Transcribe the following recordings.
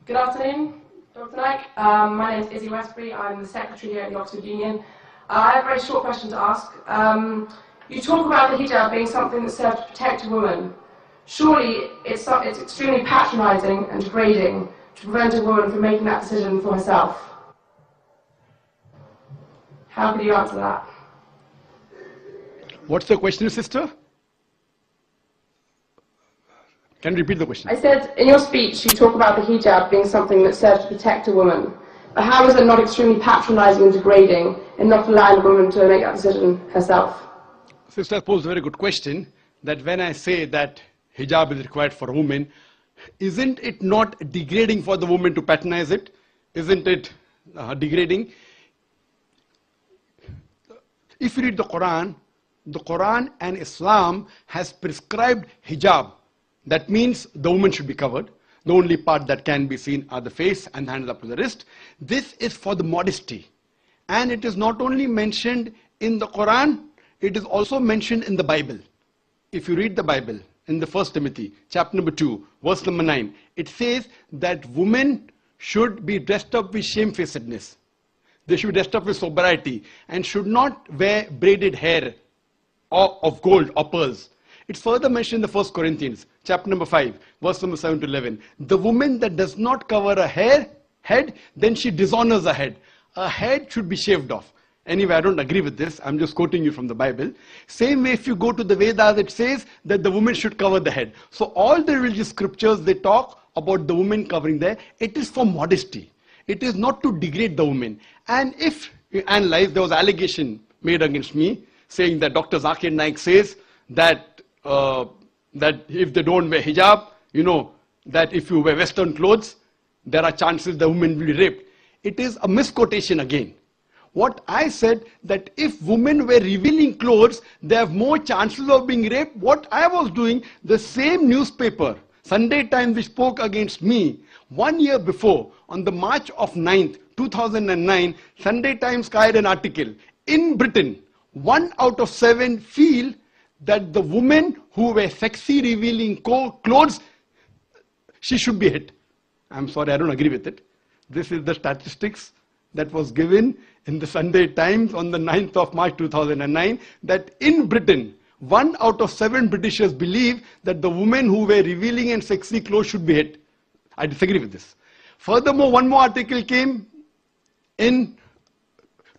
Good afternoon, Dr. Naik. My name is Izzy Westbury. I'm the Secretary here at the Oxford Union. I have a very short question to ask. You talk about the hijab being something that's served to protect a woman. Surely it's extremely patronising and degrading to prevent a woman from making that decision for herself. How could you answer that? What's the question, sister? Can you repeat the question? I said, in your speech, you talk about the hijab being something that serves to protect a woman. But how is it not extremely patronising and degrading in not allowing a woman to make that decision herself? Sister posed a very good question, that when I say that hijab is required for a woman, isn't it not degrading for the woman to patronize it? Isn't it degrading? If you read the Quran and Islam has prescribed hijab. That means the woman should be covered. The only part that can be seen are the face and the hands up to the wrist. This is for the modesty. And it is not only mentioned in the Quran, it is also mentioned in the Bible. If you read the Bible in the 1 Timothy, chapter number 2, verse number 9, it says that women should be dressed up with shamefacedness. They should be dressed up with sobriety and should not wear braided hair or of gold or pearls. It's further mentioned in the 1 Corinthians, chapter number 5, verse number 7 to 11. The woman that does not cover her head, then she dishonors her head. Her head should be shaved off. Anyway, I don't agree with this. I'm just quoting you from the Bible. Same way, if you go to the Vedas, it says that the woman should cover the head. So all the religious scriptures, they talk about the woman covering their, it is for modesty. It is not to degrade the woman. And if you analyze, there was an allegation made against me, saying that Dr. Zakir Naik says that that if they don't wear hijab, that if you wear Western clothes, there are chances the woman will be raped. It is a misquotation again. What I said, that if women wear revealing clothes, they have more chances of being raped. What I was doing, the same newspaper, Sunday Times, which spoke against me, 1 year before, on the March of 9th, 2009, Sunday Times carried an article. In Britain, 1 out of 7 feel that the women who wear sexy revealing clothes, she should be hit. I'm sorry, I don't agree with it. This is the statistics that was given in the Sunday Times on the 9th of March 2009, that in Britain, 1 out of 7 Britishers believe that the women who wear revealing and sexy clothes should be hit. I disagree with this. Furthermore, one more article came in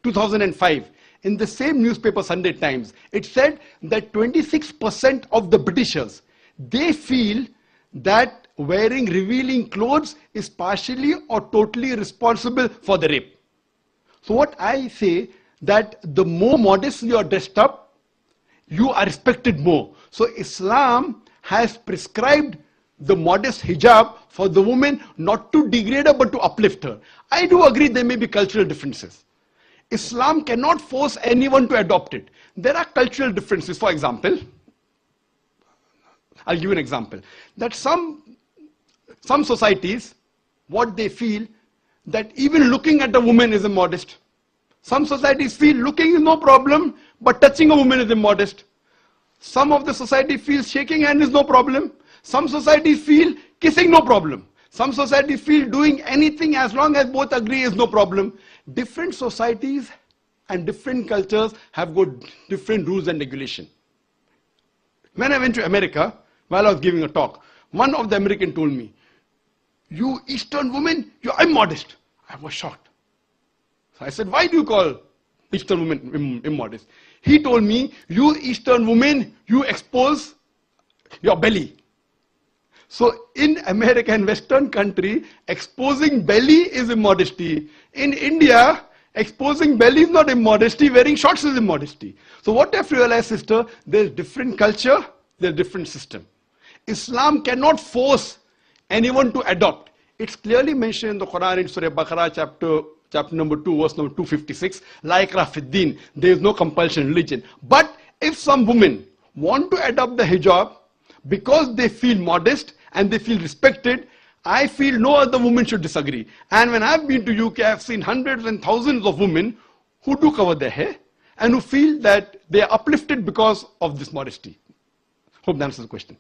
2005. In the same newspaper, Sunday Times, it said that 26% of the Britishers, they feel that wearing revealing clothes is partially or totally responsible for the rape. So what I say, that the more modest you are dressed up, you are respected more. So Islam has prescribed the modest hijab for the woman, not to degrade her but to uplift her. I do agree there may be cultural differences. Islam cannot force anyone to adopt it. There are cultural differences. For example, I'll give you an example. That some societies, what they feel, that even looking at a woman is immodest. Some societies feel looking is no problem, but touching a woman is immodest. Some of the society feels shaking hand is no problem. Some societies feel kissing no problem. Some societies feel doing anything as long as both agree is no problem. Different societies and different cultures have got different rules and regulations. When I went to America, while I was giving a talk, one of the Americans told me, "You Eastern women, you're immodest." I was shocked. So I said, "Why do you call Eastern women immodest?" He told me, "You Eastern women, you expose your belly." So in America and Western country, exposing belly is immodesty. In India, exposing belly is not immodesty, wearing shorts is immodesty. So what I've realized, sister, there's different culture, there's different system. Islam cannot force anyone to adopt. It's clearly mentioned in the Quran in Surah Baqarah, chapter number 2, verse number 256, La ikraha fid din, there is no compulsion in religion. But if some women want to adopt the hijab because they feel modest and they feel respected, I feel no other woman should disagree. And when I've been to UK, I've seen hundreds and thousands of women who do cover their hair and who feel that they are uplifted because of this modesty. Hope that answers the question.